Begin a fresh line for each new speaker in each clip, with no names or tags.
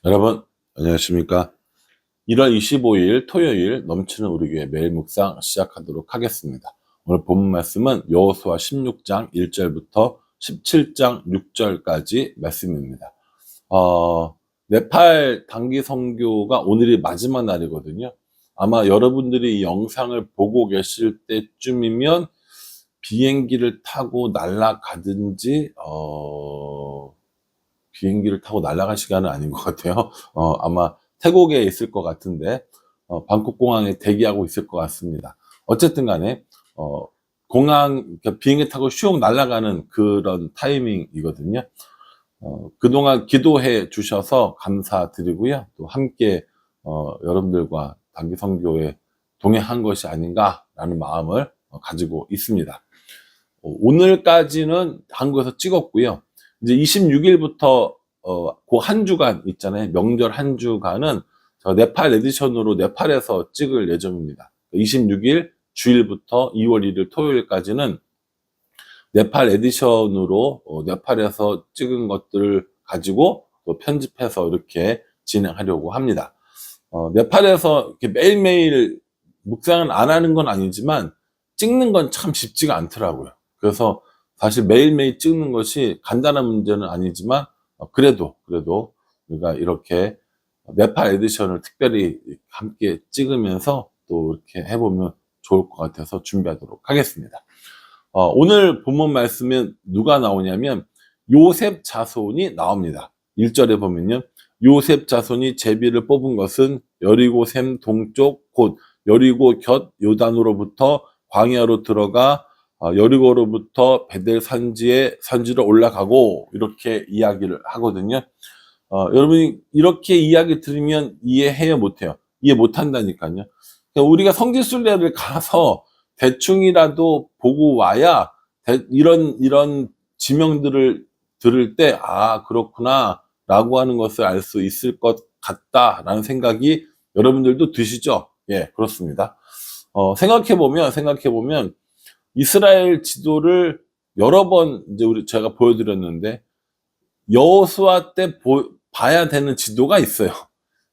여러분, 안녕하십니까? 1월 25일 토요일 넘치는 우리 교회 매일 묵상 시작하도록 하겠습니다. 오늘 본문 말씀은 여호수아 16장 1절부터 17장 6절까지 말씀입니다. 네팔 단기 선교가 오늘이 마지막 날이거든요. 아마 여러분들이 이 영상을 보고 계실 때쯤이면 비행기를 타고 날아가든지, 비행기를 타고 날아갈 시간은 아닌 것 같아요. 아마 태국에 있을 것 같은데, 방콕 공항에 대기하고 있을 것 같습니다. 어쨌든 간에, 그러니까 비행기 타고 슉 날아가는 그런 타이밍이거든요. 그동안 기도해 주셔서 감사드리고요. 또 함께, 여러분들과 단기 선교에 동행한 것이 아닌가라는 마음을 가지고 있습니다. 오늘까지는 한국에서 찍었고요. 이제 26일부터 그 한 주간 있잖아요. 명절 한 주간은 저 네팔 에디션으로 네팔에서 찍을 예정입니다. 26일 주일부터 2월 1일 토요일까지는 네팔 에디션으로 네팔에서 찍은 것들을 가지고 또 편집해서 이렇게 진행하려고 합니다. 네팔에서 이렇게 매일매일 묵상은 안 하는 건 아니지만 찍는 건 참 쉽지가 않더라고요. 그래서 사실 매일매일 찍는 것이 간단한 문제는 아니지만 그래도 우리가 이렇게 네팔 에디션을 특별히 함께 찍으면서 또 이렇게 해보면 좋을 것 같아서 준비하도록 하겠습니다. 오늘 본문 말씀은 누가 나오냐면 요셉 자손이 나옵니다. 1절에 보면요. 요셉 자손이 제비를 뽑은 것은 여리고 샘 동쪽 곧 여리고 곁 요단으로부터 광야로 들어가 여리고로부터 베델 산지로 올라가고 이렇게 이야기를 하거든요. 여러분이 이렇게 이야기 들으면 이해해요, 못해요? 이해 못한다니까요. 우리가 성지순례를 가서 대충이라도 보고 와야 이런 지명들을 들을 때 그렇구나 라고 하는 것을 알 수 있을 것 같다라는 생각이 여러분들도 드시죠? 예, 그렇습니다. 생각해보면 이스라엘 지도를 여러 번 이제 제가 보여드렸는데 여호수아 때 봐야 되는 지도가 있어요.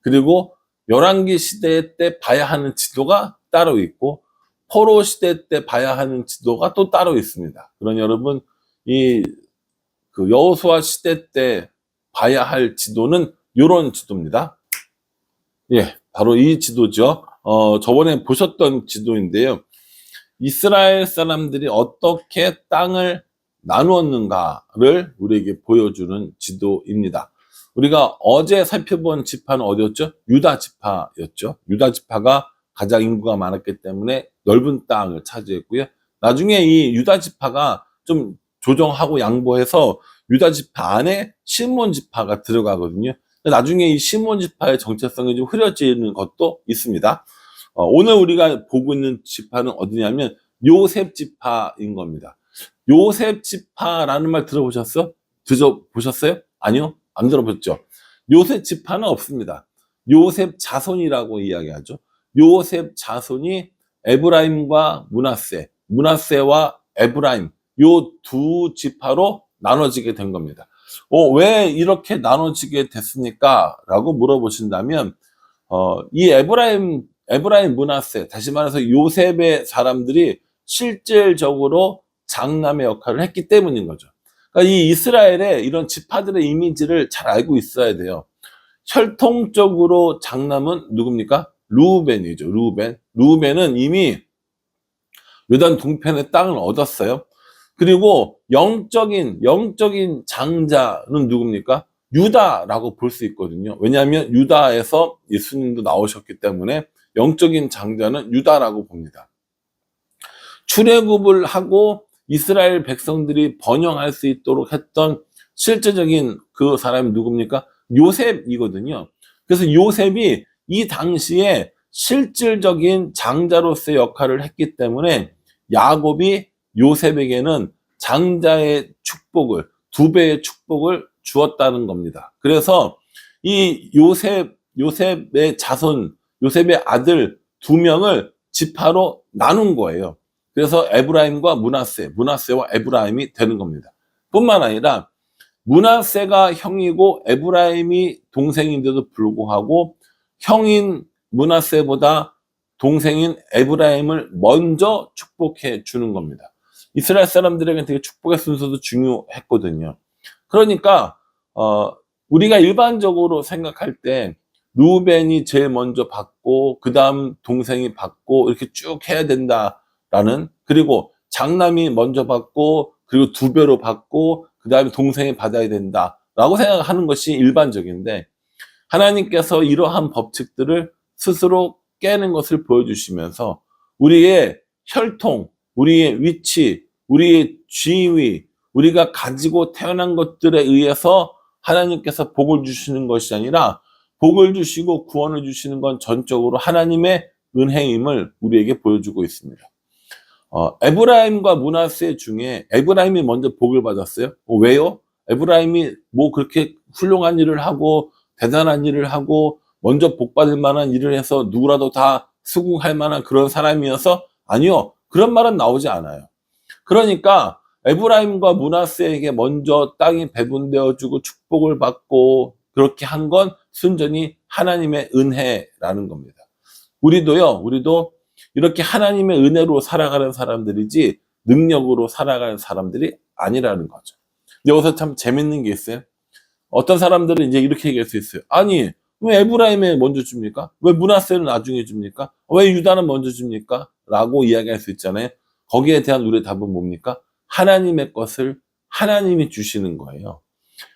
그리고 열왕기 시대 때 봐야 하는 지도가 따로 있고 포로 시대 때 봐야 하는 지도가 또 따로 있습니다. 그러니 여러분 그 여호수아 시대 때 봐야 할 지도는 이런 지도입니다. 예, 바로 이 지도죠. 저번에 보셨던 지도인데요. 이스라엘 사람들이 어떻게 땅을 나누었는가를 우리에게 보여주는 지도입니다. 우리가 어제 살펴본 지파는 어디였죠? 유다 지파였죠. 유다 지파가 가장 인구가 많았기 때문에 넓은 땅을 차지했고요. 나중에 이 유다 지파가 좀 조정하고 양보해서 유다 지파 안에 시몬 지파가 들어가거든요. 나중에 이 시몬 지파의 정체성이 좀 흐려지는 것도 있습니다. 오늘 우리가 보고 있는 지파는 어디냐면 요셉 지파인 겁니다. 요셉 지파라는 말 들어보셨어요? 아니요? 안 들어보셨죠? 요셉 지파는 없습니다. 요셉 자손이라고 이야기하죠. 요셉 자손이 에브라임과 문하세와 에브라임 요 두 지파로 나눠지게 된 겁니다. 왜 이렇게 나눠지게 됐습니까? 라고 물어보신다면 이 에브라임 문하세, 다시 말해서 요셉의 사람들이 실질적으로 장남의 역할을 했기 때문인 거죠. 그러니까 이 이스라엘의 이런 지파들의 이미지를 잘 알고 있어야 돼요. 혈통적으로 장남은 누굽니까? 르우벤이죠. 르우벤은 이미 요단 동편의 땅을 얻었어요. 그리고 영적인 장자는 누굽니까? 유다라고 볼 수 있거든요. 왜냐하면 유다에서 예수님도 나오셨기 때문에 영적인 장자는 유다라고 봅니다. 출애굽을 하고 이스라엘 백성들이 번영할 수 있도록 했던 실제적인 그 사람이 누굽니까? 요셉이거든요. 그래서 요셉이 이 당시에 실질적인 장자로서의 역할을 했기 때문에 야곱이 요셉에게는 장자의 축복을, 2배의 축복을 주었다는 겁니다. 그래서 이 요셉의 자손, 요셉의 아들 2명을 지파로 나눈 거예요. 그래서 에브라임과 문하세와 에브라임이 되는 겁니다. 뿐만 아니라 므낫세가 형이고 에브라임이 동생인데도 불구하고 형인 므낫세보다 동생인 에브라임을 먼저 축복해 주는 겁니다. 이스라엘 사람들에게는 되게 축복의 순서도 중요했거든요. 그러니까 우리가 일반적으로 생각할 때 루벤이 제일 먼저 받고 그 다음 동생이 받고 이렇게 쭉 해야 된다라는, 그리고 장남이 먼저 받고 그리고 2배로 받고 그 다음에 동생이 받아야 된다라고 생각하는 것이 일반적인데, 하나님께서 이러한 법칙들을 스스로 깨는 것을 보여주시면서 우리의 혈통, 우리의 위치, 우리의 지위, 우리가 가지고 태어난 것들에 의해서 하나님께서 복을 주시는 것이 아니라 복을 주시고 구원을 주시는 건 전적으로 하나님의 은혜임을 우리에게 보여주고 있습니다. 에브라임과 므낫세 중에 에브라임이 먼저 복을 받았어요. 왜요? 에브라임이 뭐 그렇게 훌륭한 일을 하고 대단한 일을 하고 먼저 복받을 만한 일을 해서 누구라도 다 수긍할 만한 그런 사람이어서? 아니요. 그런 말은 나오지 않아요. 그러니까 에브라임과 므낫세에게 먼저 땅이 배분되어지고 축복을 받고 그렇게 한 건 순전히 하나님의 은혜라는 겁니다. 우리도 이렇게 하나님의 은혜로 살아가는 사람들이지 능력으로 살아가는 사람들이 아니라는 거죠. 여기서 참 재밌는 게 있어요. 어떤 사람들은 이제 이렇게 얘기할 수 있어요. 아니, 왜 에브라임에 먼저 줍니까? 왜 므낫세는 나중에 줍니까? 왜 유다는 먼저 줍니까? 라고 이야기할 수 있잖아요. 거기에 대한 우리의 답은 뭡니까? 하나님의 것을 하나님이 주시는 거예요.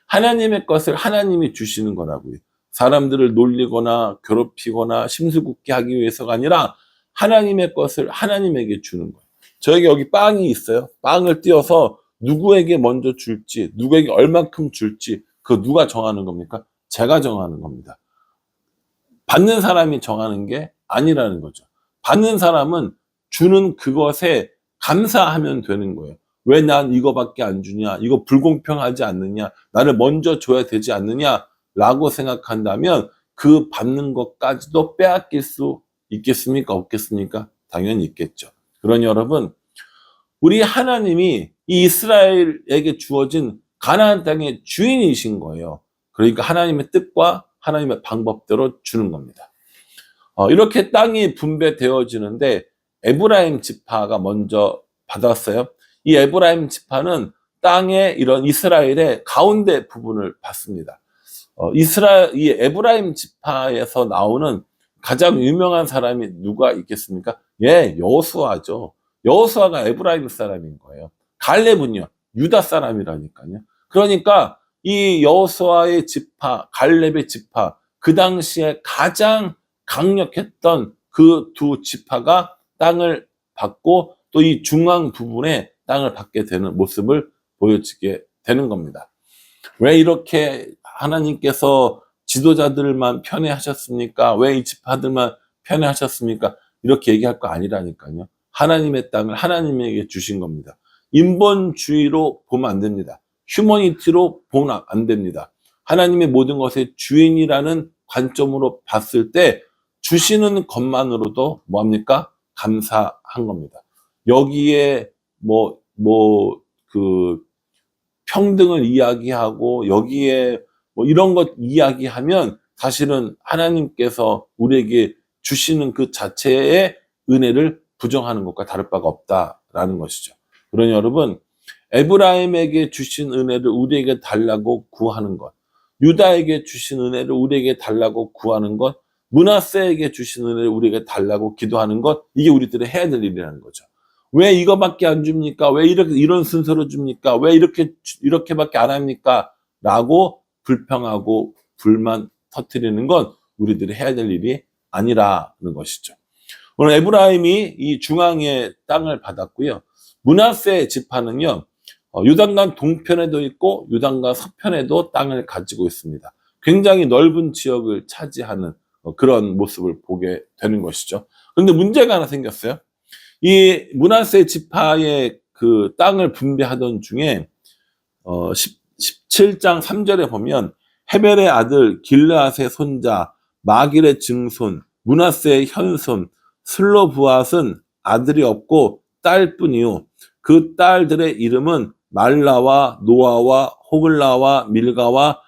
하나님의 것을 하나님이 주시는 거라고요. 사람들을 놀리거나 괴롭히거나 심술궂게 하기 위해서가 아니라 하나님의 것을 하나님에게 주는 거예요. 저에게 여기 빵이 있어요. 빵을 띄어서 누구에게 먼저 줄지, 누구에게 얼만큼 줄지, 그거 누가 정하는 겁니까? 제가 정하는 겁니다. 받는 사람이 정하는 게 아니라는 거죠. 받는 사람은 주는 그것에 감사하면 되는 거예요. 왜 난 이거밖에 안 주냐? 이거 불공평하지 않느냐? 나를 먼저 줘야 되지 않느냐? 라고 생각한다면 그 받는 것까지도 빼앗길 수 있겠습니까? 없겠습니까? 당연히 있겠죠. 그러니 여러분, 우리 하나님이 이 이스라엘에게 주어진 가나안 땅의 주인이신 거예요. 그러니까 하나님의 뜻과 하나님의 방법대로 주는 겁니다. 이렇게 땅이 분배되어지는데 에브라임 지파가 먼저 받았어요. 이 에브라임 지파는 땅의 이런 이스라엘의 가운데 부분을 받습니다. 이 에브라임 지파에서 나오는 가장 유명한 사람이 누가 있겠습니까? 예, 여호수아죠. 여호수아가 에브라임 사람인 거예요. 갈렙은요, 유다 사람이라니까요. 그러니까 이 여호수아의 지파, 갈렙의 지파, 그 당시에 가장 강력했던 그 2 지파가 땅을 받고 또 이 중앙 부분에 땅을 받게 되는 모습을 보여지게 되는 겁니다. 왜 이렇게 하나님께서 지도자들만 편애하셨습니까? 왜 이 지파들만 편애하셨습니까? 이렇게 얘기할 거 아니라니까요. 하나님의 땅을 하나님에게 주신 겁니다. 인본주의로 보면 안 됩니다. 휴머니티로 보면 안 됩니다. 하나님의 모든 것의 주인이라는 관점으로 봤을 때 주시는 것만으로도 뭐합니까? 감사한 겁니다. 여기에 평등을 이야기하고 여기에 이런 것 이야기하면 사실은 하나님께서 우리에게 주시는 그 자체의 은혜를 부정하는 것과 다를 바가 없다라는 것이죠. 그러니 여러분, 에브라임에게 주신 은혜를 우리에게 달라고 구하는 것, 유다에게 주신 은혜를 우리에게 달라고 구하는 것, 므낫세에게 주신 은혜를 우리에게 달라고 기도하는 것, 이게 우리들이 해야 될 일이라는 거죠. 왜 이거밖에 안 줍니까? 왜 이런 순서로 줍니까? 왜 이렇게밖에 안 합니까? 라고 불평하고 불만 터뜨리는 건 우리들이 해야 될 일이 아니라는 것이죠. 오늘 에브라임이 이 중앙의 땅을 받았고요. 므낫세 지파는요, 요단강 동편에도 있고 요단강 서편에도 땅을 가지고 있습니다. 굉장히 넓은 지역을 차지하는 그런 모습을 보게 되는 것이죠. 그런데 문제가 하나 생겼어요. 이 므낫세 지파의 그 땅을 분배하던 중에 17장 3절에 보면 헤벨의 아들 길르앗의 손자 마길의 증손 므낫세의 현손 슬로브앗은 아들이 없고 딸뿐이요 그 딸들의 이름은 말라와 노아와 호글라와 밀가와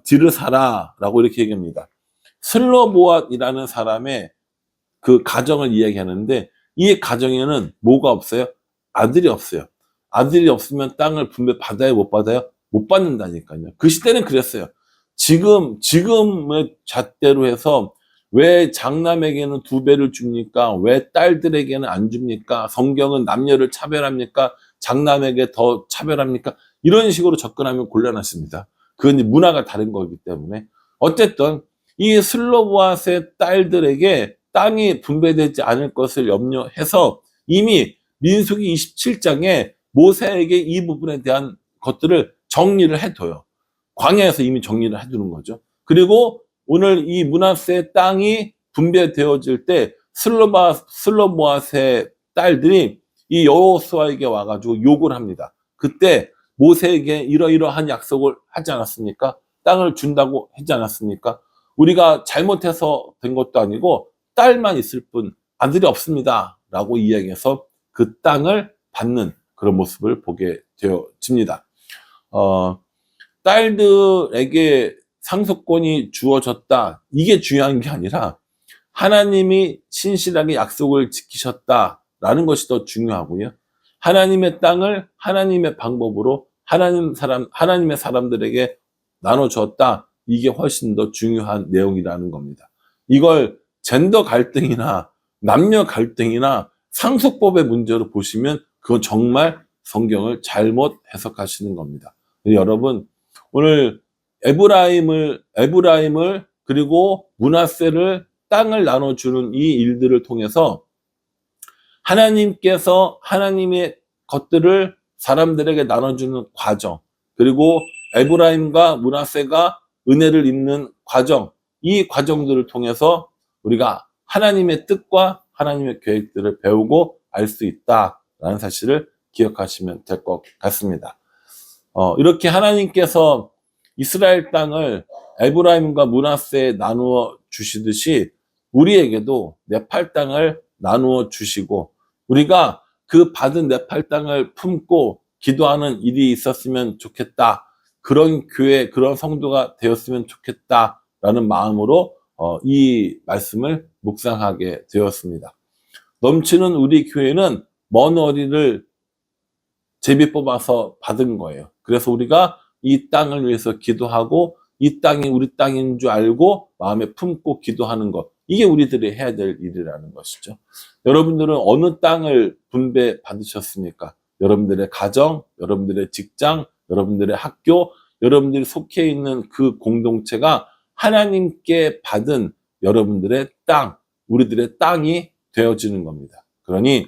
디르사라라고 이렇게 얘기합니다. 슬로보앗이라는 사람의 그 가정을 이야기하는데, 이 가정에는 뭐가 없어요? 아들이 없어요. 아들이 없으면 땅을 분배 받아요, 못 받아요? 못 받는다니까요. 그 시대는 그랬어요. 지금의 잣대로 해서 왜 장남에게는 2배를 줍니까? 왜 딸들에게는 안 줍니까? 성경은 남녀를 차별합니까? 장남에게 더 차별합니까? 이런 식으로 접근하면 곤란하십니다. 그건 문화가 다른 거기 때문에. 어쨌든 이 슬로보앗의 딸들에게 땅이 분배되지 않을 것을 염려해서 이미 민수기 27장에 모세에게 이 부분에 대한 것들을 정리를 해둬요. 광야에서 이미 정리를 해두는 거죠. 그리고 오늘 이 므낫세의 땅이 분배되어질 때 슬로보앗의 딸들이 이 여호수아에게 와가지고 욕을 합니다. 그때 모세에게 이러이러한 약속을 하지 않았습니까? 땅을 준다고 하지 않았습니까? 우리가 잘못해서 된 것도 아니고 딸만 있을 뿐 아들이 없습니다 라고 이야기해서 그 땅을 받는 그런 모습을 보게 되어집니다. 딸들에게 상속권이 주어졌다, 이게 중요한 게 아니라 하나님이 신실하게 약속을 지키셨다라는 것이 더 중요하고요. 하나님의 땅을 하나님의 방법으로 하나님의 사람들에게 나눠줬다, 이게 훨씬 더 중요한 내용이라는 겁니다. 이걸 젠더 갈등이나 남녀 갈등이나 상속법의 문제로 보시면 그건 정말 성경을 잘못 해석하시는 겁니다. 여러분, 오늘 에브라임을 그리고 므낫세를 땅을 나눠주는 이 일들을 통해서 하나님께서 하나님의 것들을 사람들에게 나눠주는 과정, 그리고 에브라임과 므낫세가 은혜를 입는 과정, 이 과정들을 통해서 우리가 하나님의 뜻과 하나님의 계획들을 배우고 알 수 있다라는 사실을 기억하시면 될 것 같습니다. 이렇게 하나님께서 이스라엘 땅을 에브라임과 므낫세에 나누어 주시듯이 우리에게도 네팔 땅을 나누어 주시고, 우리가 그 받은 네팔 땅을 품고 기도하는 일이 있었으면 좋겠다, 그런 교회, 그런 성도가 되었으면 좋겠다라는 마음으로 이 말씀을 묵상하게 되었습니다. 넘치는 우리 교회는 먼 어리를 제비 뽑아서 받은 거예요. 그래서 우리가 이 땅을 위해서 기도하고 이 땅이 우리 땅인 줄 알고 마음에 품고 기도하는 것, 이게 우리들이 해야 될 일이라는 것이죠. 여러분들은 어느 땅을 분배 받으셨습니까? 여러분들의 가정, 여러분들의 직장, 여러분들의 학교, 여러분들이 속해 있는 그 공동체가 하나님께 받은 여러분들의 땅, 우리들의 땅이 되어지는 겁니다. 그러니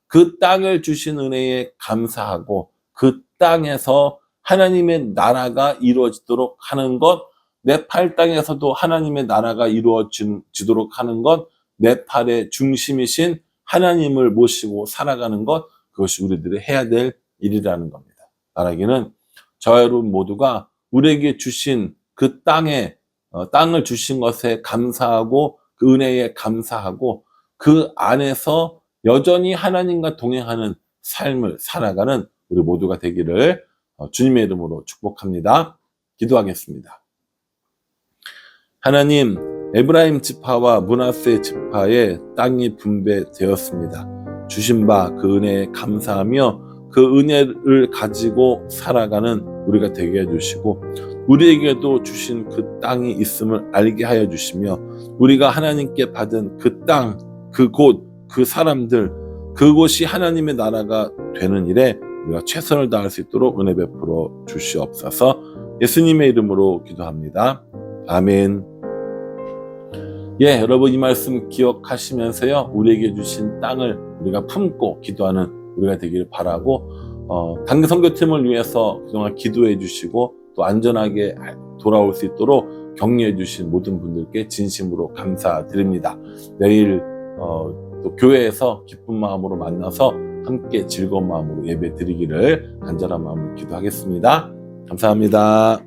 그 땅을 주신 은혜에 감사하고 그 땅에서 하나님의 나라가 이루어지도록 하는 것, 네팔 땅에서도 하나님의 나라가 이루어지도록 하는 것, 네팔의 중심이신 하나님을 모시고 살아가는 것, 그것이 우리들이 해야 될 일이라는 겁니다. 말하기는 저와 여러분 모두가 우리에게 주신 그 땅을 주신 것에 감사하고 그 은혜에 감사하고 그 안에서 여전히 하나님과 동행하는 삶을 살아가는 우리 모두가 되기를 주님의 이름으로 축복합니다. 기도하겠습니다. 하나님, 에브라임 지파와 므낫세 지파의 땅이 분배되었습니다. 주신 바 그 은혜에 감사하며 그 은혜를 가지고 살아가는 우리가 되게 해주시고, 우리에게도 주신 그 땅이 있음을 알게 하여 주시며, 우리가 하나님께 받은 그 땅, 그곳, 그 사람들, 그곳이 하나님의 나라가 되는 일에 우리가 최선을 다할 수 있도록 은혜 베풀어 주시옵소서. 예수님의 이름으로 기도합니다. 아멘. 여러분 이 말씀 기억하시면서요, 우리에게 주신 땅을 우리가 품고 기도하는 우리가 되기를 바라고, 단기 선교팀을 위해서 그동안 기도해 주시고 또 안전하게 돌아올 수 있도록 격려해 주신 모든 분들께 진심으로 감사드립니다. 내일 또 교회에서 기쁜 마음으로 만나서 함께 즐거운 마음으로 예배 드리기를 간절한 마음으로 기도하겠습니다. 감사합니다.